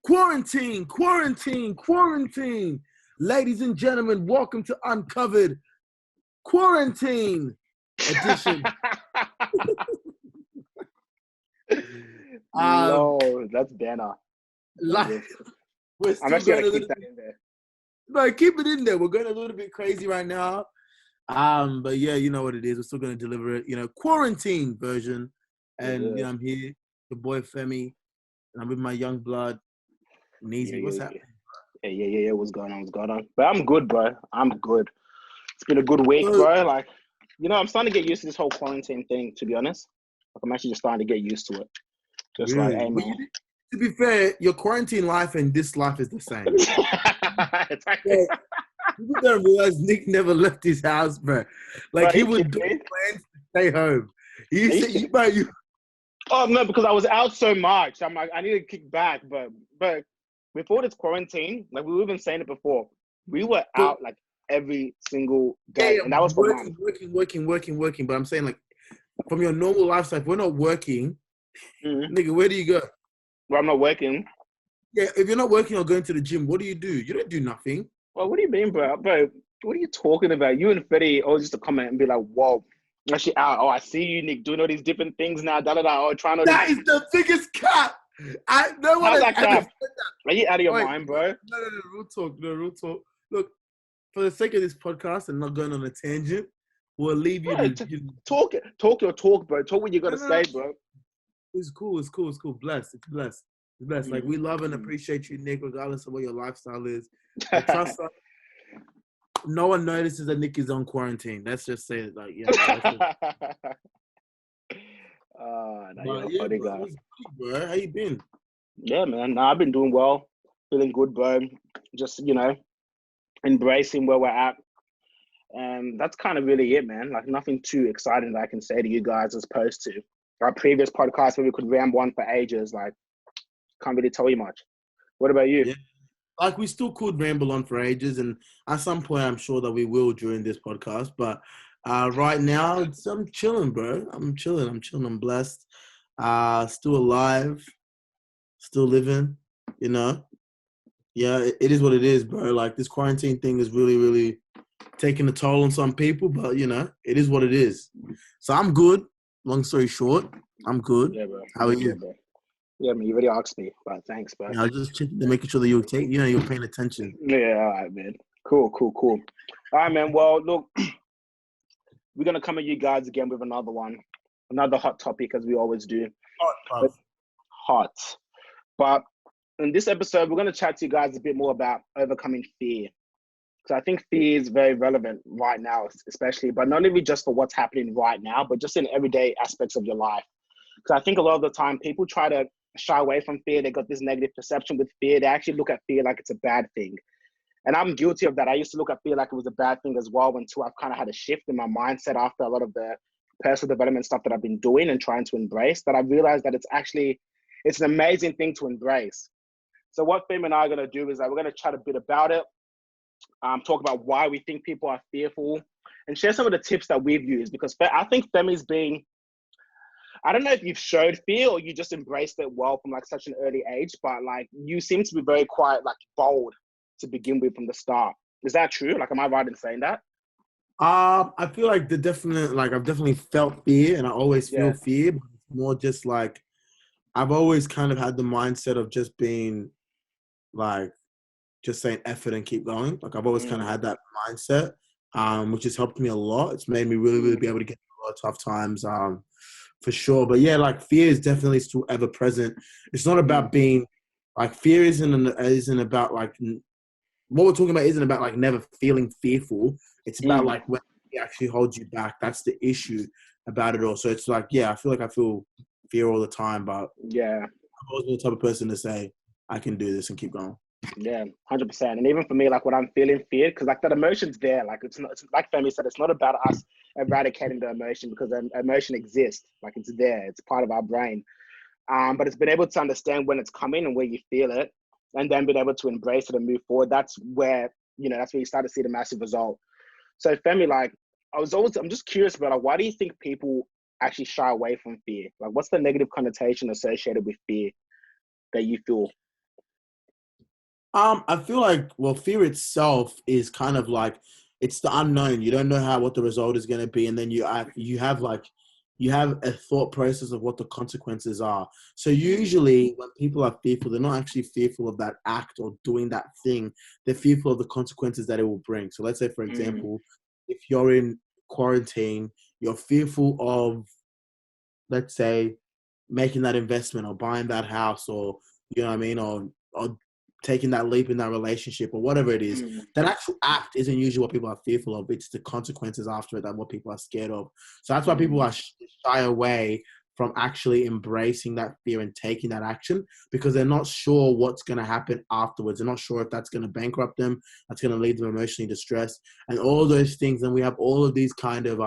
Quarantine, quarantine, quarantine. Ladies and gentlemen, welcome to Uncovered Quarantine Edition. No, that's banner. Like, we're still I'm actually going gonna a keep little, that in there. no, keep it in there. We're going a little bit crazy right now. But yeah, you know what it is. We're still going to deliver it, quarantine version. And Yeah. I'm here, your boy Femi, and I'm with my young blood, Neezy. What's happening? Yeah. What's going on? But I'm good, bro. I'm good. It's been a good week, bro. Like, I'm starting to get used to this whole quarantine thing, to be honest. Like, I'm actually just starting to get used to it. Just really? like, hey, man. To be fair, your quarantine life and this life is the same. Exactly. People don't realize Nick never left his house, bro. Like, he would do plans to stay home. Oh, no, because I was out so much. I'm like, I need to kick back. But before this quarantine, like we were even saying it before, we were out like every single day. Yeah, and that was for months. Working. But I'm saying, like, from your normal lifestyle, if we're not working, nigga, where do you go? Well, I'm not working. Yeah, if you're not working or going to the gym, what do? You don't do nothing. Well, what do you mean, bro? Bro, what are you talking about? You and Freddie always used to comment and be like, whoa, actually out. Oh, I see you, Nick, doing all these different things now. Oh, trying to. That is the biggest cap. No one How's has that ever cap? said that. Are you out of your mind, bro? No, real talk. Look, for the sake of this podcast and not going on a tangent, we'll leave you to talk your talk, bro. Talk what you got to say, bro. It's cool. Blessed. Like, we love and appreciate you, Nick, regardless of what your lifestyle is. But trust us, no one notices that Nick is on quarantine. Let's just say it like, yeah. You're a funny guy. Bro, how you been? Yeah, man. I've been doing well. Feeling good, bro. Just, embracing where we're at. And that's kind of really it, man. Like, nothing too exciting that I can say to you guys as opposed to our previous podcast where we could ramble on for ages. Like, can't really tell you much. What about you? Yeah. Like, we still could ramble on for ages, and at some point I'm sure that we will during this podcast. But right now, I'm chilling, bro. I'm chilling. I'm blessed. Still alive. Still living, Yeah, it is what it is, bro. Like, this quarantine thing is really, really taking a toll on some people, but, it is what it is. So I'm good. Long story short, I'm good. Yeah, bro. How are you? Bro. Yeah, man, you already asked me, but thanks, bro. Yeah, I was just checking, making sure that you're paying attention. Yeah, all right, man. Cool. All right, man. Well, look, we're going to come at you guys again with another one. Another hot topic, as we always do. Hot. But in this episode, we're going to chat to you guys a bit more about overcoming fear. So I think fear is very relevant right now, especially, but not only just for what's happening right now, but just in everyday aspects of your life. Because I think a lot of the time people try to shy away from fear. They got this negative perception with fear. They actually look at fear like it's a bad thing. And I'm guilty of that. I used to look at fear like it was a bad thing as well until I've kind of had a shift in my mindset after a lot of the personal development stuff that I've been doing and trying to embrace, that I realized that it's an amazing thing to embrace. So what Femi and I are going to do is that we're going to chat a bit about it, talk about why we think people are fearful, and share some of the tips that we've used. Because I think Femi's I don't know if you've showed fear or you just embraced it well from like such an early age, but like you seem to be very quiet, like bold to begin with from the start. Is that true? Like, am I right in saying that? I feel like I've definitely felt fear, and I always feel fear, but it's more just like, I've always kind of had the mindset of just being like, just saying effort and keep going. Like, I've always kind of had that mindset, which has helped me a lot. It's made me really, really be able to get through a lot of tough times, for sure. But yeah, like, fear is definitely still ever present. It's not about being like, fear isn't about like, what we're talking about isn't about like never feeling fearful. It's about like when it actually holds you back. That's the issue about it all. So it's like, yeah, I feel like I feel fear all the time, but yeah, I'm always the type of person to say, I can do this and keep going. Yeah, 100%. And even for me, like when I'm feeling fear, because like that emotion's there. Like it's like Femi said, it's not about us eradicating the emotion, because the emotion exists. Like it's there. It's part of our brain. But it's been able to understand when it's coming and where you feel it, and then being able to embrace it and move forward. That's where you start to see the massive result. So Femi, like I'm just curious about, like, why do you think people actually shy away from fear? Like, what's the negative connotation associated with fear that you feel? I feel like, well, fear itself is kind of like it's the unknown. You don't know what the result is going to be, and then you have a thought process of what the consequences are. So usually, when people are fearful, they're not actually fearful of that act or doing that thing. They're fearful of the consequences that it will bring. So let's say, for example, if you're in quarantine, you're fearful of, let's say, making that investment or buying that house, or you know what I mean, or taking that leap in that relationship or whatever it is. That actual act isn't usually what people are fearful of. It's the consequences after it that what people are scared of. So that's why people are shy away from actually embracing that fear and taking that action, because they're not sure what's going to happen afterwards. They're not sure if that's going to bankrupt them, that's going to leave them emotionally distressed, and all those things. And we have all of these kind of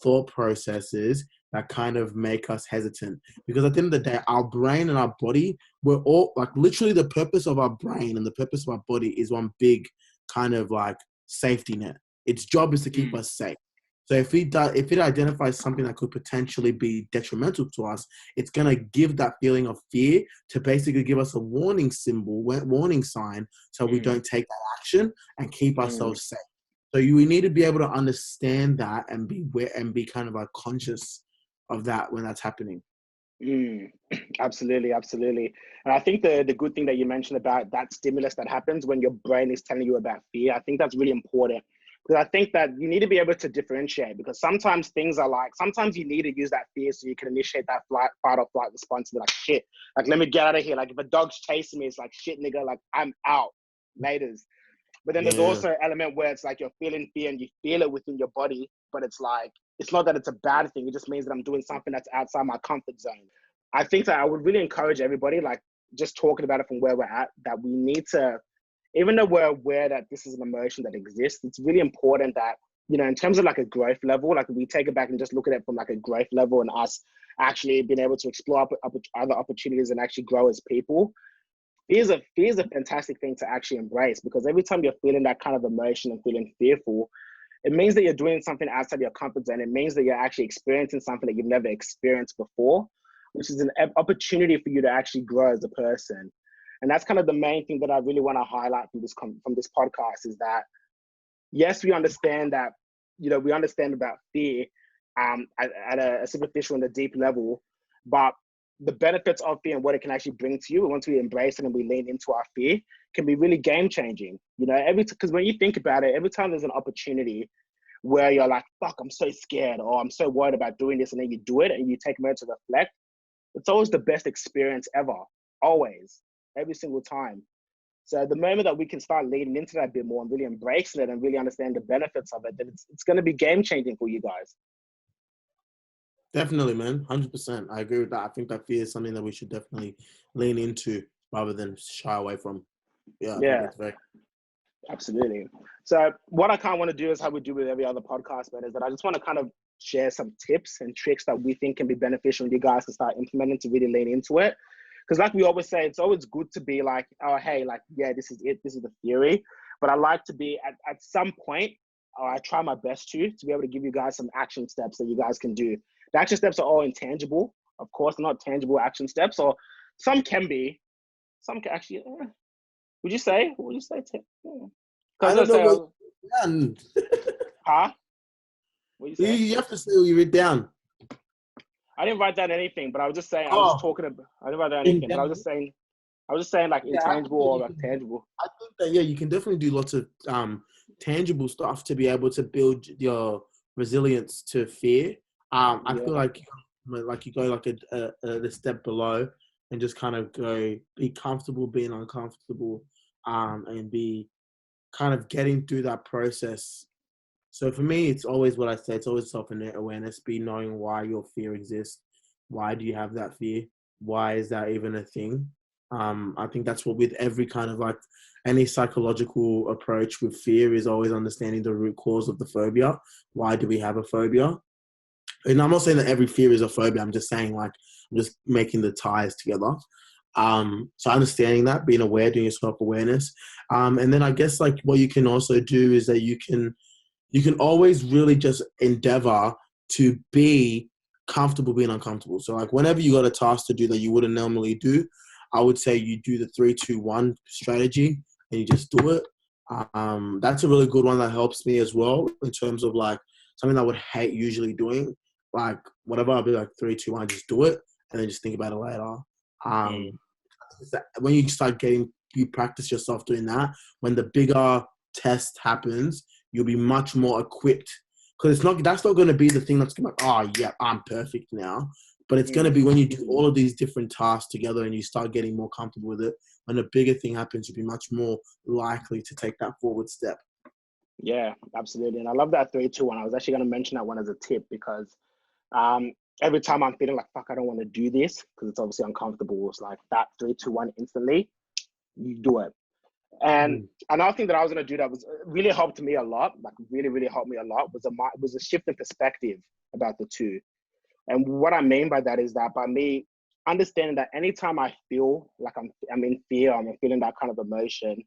thought processes that kind of make us hesitant, because at the end of the day, our brain and our body, we're all like, literally the purpose of our brain and the purpose of our body is one big kind of like safety net. Its job is to keep us safe. So if it identifies something that could potentially be detrimental to us, it's going to give that feeling of fear to basically give us a warning symbol, warning sign, so we don't take that action and keep ourselves safe. So we need to be able to understand that and be kind of like conscious of that when that's happening. Absolutely, absolutely. And I think the good thing that you mentioned about that stimulus that happens when your brain is telling you about fear, I think that's really important, because I think that you need to be able to differentiate, because sometimes things are like, sometimes you need to use that fear so you can initiate that fight or flight response to be like, shit, like, let me get out of here. Like, if a dog's chasing me, it's like, shit, nigga, like, I'm out, laters. But then there's also an element where it's like you're feeling fear and you feel it within your body, but it's like, it's not that it's a bad thing. It just means that I'm doing something that's outside my comfort zone. I think that I would really encourage everybody, like, just talking about it from where we're at, that we need to, even though we're aware that this is an emotion that exists, it's really important that, you know, in terms of like a growth level, like we take it back and just look at it from like a growth level and us actually being able to explore other opportunities and actually grow as people. Fear is a fantastic thing to actually embrace, because every time you're feeling that kind of emotion and feeling fearful, it means that you're doing something outside your comfort zone. It means that you're actually experiencing something that you've never experienced before, which is an opportunity for you to actually grow as a person. And that's kind of the main thing that I really want to highlight from this podcast, is that, yes, we understand that, you know, we understand about fear at a superficial and a deep level, but the benefits of fear and what it can actually bring to you, once we embrace it and we lean into our fear, can be really game changing. You know, because when you think about it, every time there's an opportunity where you're like, fuck, I'm so scared, or I'm so worried about doing this, and then you do it and you take a moment to reflect, it's always the best experience ever. Always. Every single time. So the moment that we can start leaning into that a bit more and really embracing it and really understand the benefits of it, then it's going to be game changing for you guys. Definitely, man. 100%. I agree with that. I think that fear is something that we should definitely lean into rather than shy away from. Yeah, I think that's very... Absolutely. So what I kind of want to do is how we do with every other podcast, man, is that I just want to kind of share some tips and tricks that we think can be beneficial for you guys to start implementing to really lean into it. Because like we always say, it's always good to be like, oh, hey, like, yeah, this is it. This is the theory. But I like to be at some point, or I try my best to be able to give you guys some action steps that you guys can do. The action steps are all intangible. Of course, not tangible action steps, or some can be, some can actually, would you say? What would you say? I don't know what you've done. Huh? What you say? You have to say what you wrote down. I didn't write down anything, but I was just saying, I was just talking about, I didn't write down anything, but I was just saying like intangible or like tangible. I think that, yeah, you can definitely do lots of tangible stuff to be able to build your resilience to fear. I feel like you go like a step below and just kind of be comfortable being uncomfortable, and be kind of getting through that process. So for me, it's always what I say. It's always self-awareness, be knowing why your fear exists. Why do you have that fear? Why is that even a thing? I think that's what with every kind of like any psychological approach with fear is always understanding the root cause of the phobia. Why do we have a phobia? And I'm not saying that every fear is a phobia. I'm just saying like, I'm just making the ties together. So understanding that, being aware, doing your self-awareness. And then I guess like what you can also do is that you can always really just endeavor to be comfortable being uncomfortable. So like whenever you got a task to do that you wouldn't normally do, I would say you do the 3-2-1 strategy and you just do it. That's a really good one that helps me as well in terms of like something I would hate usually doing. Like whatever, I'll be like 3-2-1, just do it and then just think about it later. When you start you practice yourself doing that, when the bigger test happens, you'll be much more equipped. Because that's not going to be the thing that's going to be like, oh, yeah, I'm perfect now. But it's going to be when you do all of these different tasks together and you start getting more comfortable with it, when a bigger thing happens, you'll be much more likely to take that forward step. Yeah, absolutely. And I love that 3-2-1. I was actually going to mention that one as a tip because every time I'm feeling like, fuck, I don't want to do this because it's obviously uncomfortable, it's like that 3-2-1 instantly, you do it. And another thing that I was going to do that was really helped me a lot, like really, really helped me a lot, was a shift in perspective about the two. And what I mean by that is that by me understanding that anytime I feel like I'm in fear, I'm feeling that kind of emotion,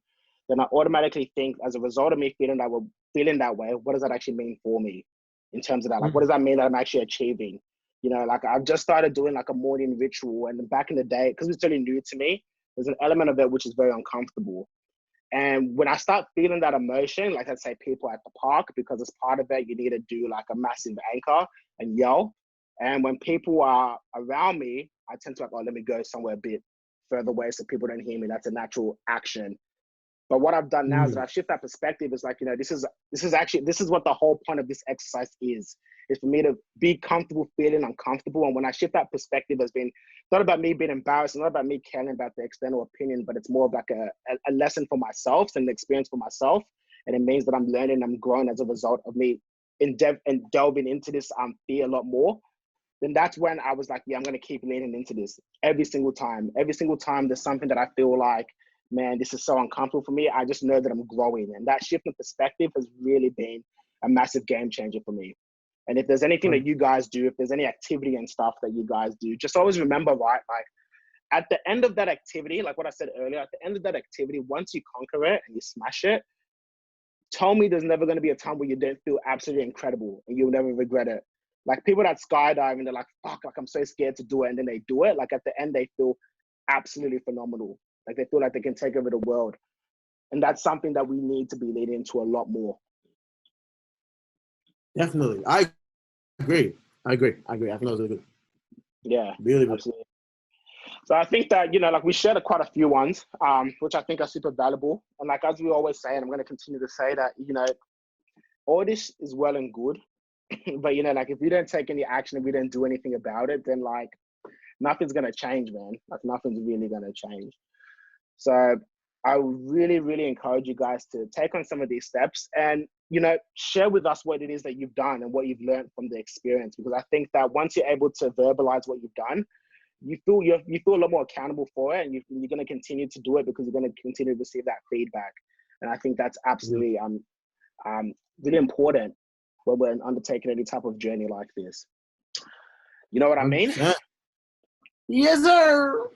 then I automatically think as a result of me feeling that way, what does that actually mean for me in terms of that? Like, what does that mean that I'm actually achieving? You know, like I've just started doing like a morning ritual, and back in the day, because it's really new to me, there's an element of it which is very uncomfortable. And when I start feeling that emotion, like let's say people at the park, because as part of it, you need to do like a massive anchor and yell. And when people are around me, I tend to like, oh, let me go somewhere a bit further away so people don't hear me. That's a natural action. But what I've done now is that I've shifted that perspective. It's like, you know, this is what the whole point of this exercise is for me to be comfortable feeling uncomfortable. And when I shift that perspective, it's not about me being embarrassed, not about me caring about the external opinion, but it's more of like a lesson for myself and an experience for myself. And it means that I'm learning, I'm growing as a result of me delving into this fear a lot more. Then that's when I was like, yeah, I'm going to keep leaning into this every single time. Every single time there's something that I feel like, man, this is so uncomfortable for me, I just know that I'm growing. And that shift in perspective has really been a massive game changer for me. And if there's anything that you guys do, if there's any activity and stuff that you guys do, just always remember, right, like at the end of that activity, like what I said earlier, at the end of that activity, once you conquer it and you smash it, tell me there's never going to be a time where you don't feel absolutely incredible and you'll never regret it. Like people that skydive and they're like, fuck, like I'm so scared to do it. And then they do it. Like at the end, they feel absolutely phenomenal. Like they feel like they can take over the world. And that's something that we need to be leading into a lot more. Definitely. I agree. I think that was really good. Yeah, really absolutely. So I think that, you know, like we shared quite a few ones, which I think are super valuable. And like, as we always say, and I'm going to continue to say that, you know, all this is well and good, but you know, like if we don't take any action, if we don't do anything about it, then like nothing's going to change, man. Like nothing's really going to change. So I would really, really encourage you guys to take on some of these steps and, you know, share with us what it is that you've done and what you've learned from the experience. Because I think that once you're able to verbalize what you've done, you feel a lot more accountable for it, and you're going to continue to do it because you're going to continue to receive that feedback. And I think that's absolutely really important when we're undertaking any type of journey like this. You know what I mean? 100%. Yes, sir.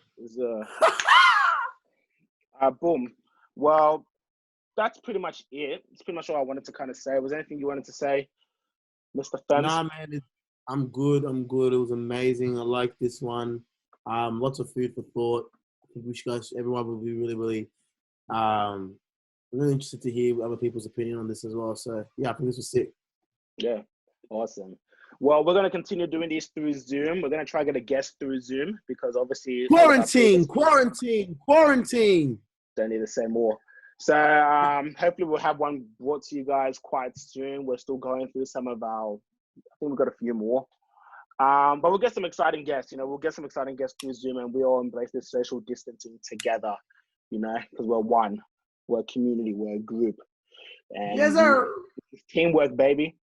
Boom. Well, that's pretty much it. It's pretty much all I wanted to kind of say. Was there anything you wanted to say, Mr. Fems? Nah, man, I'm good. It was amazing. I like this one. Lots of food for thought. I think everyone will be really, really, really interested to hear other people's opinion on this as well. So yeah, I think this was sick. Yeah, awesome. Well, we're going to continue doing these through Zoom. We're going to try to get a guest through Zoom because obviously... Quarantine. Don't need to say more. So hopefully we'll have one brought to you guys quite soon. We're still going through some of I think we've got a few more. But we'll get some exciting guests, you know, through Zoom, and we all embrace this social distancing together, you know, because we're one. We're a community. We're a group. And yes, sir. It's teamwork, baby.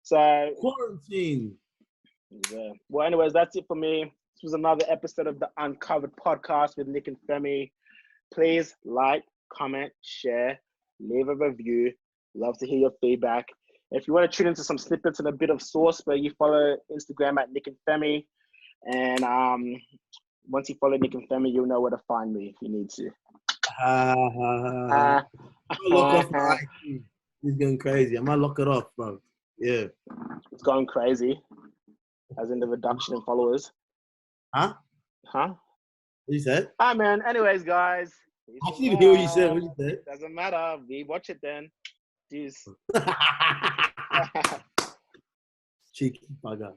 So quarantine. Yeah. Well, anyways, that's it for me. This was another episode of the Uncovered podcast with Nick and Femi. Please like, comment, share, leave a review. Love to hear your feedback. If you want to tune into some snippets and a bit of source, where you follow Instagram at Nick and Femi. And once you follow Nick and Femi, you'll know where to find me if you need to. Lock off my IG. It's going crazy. I might lock it off, bro. Yeah. It's going crazy. As in the reduction in followers. Huh? you said? All right, man. Anyways, guys. I didn't even hear what you said. What you said? Doesn't matter. We watch it then. Jeez. Cheeky bugger.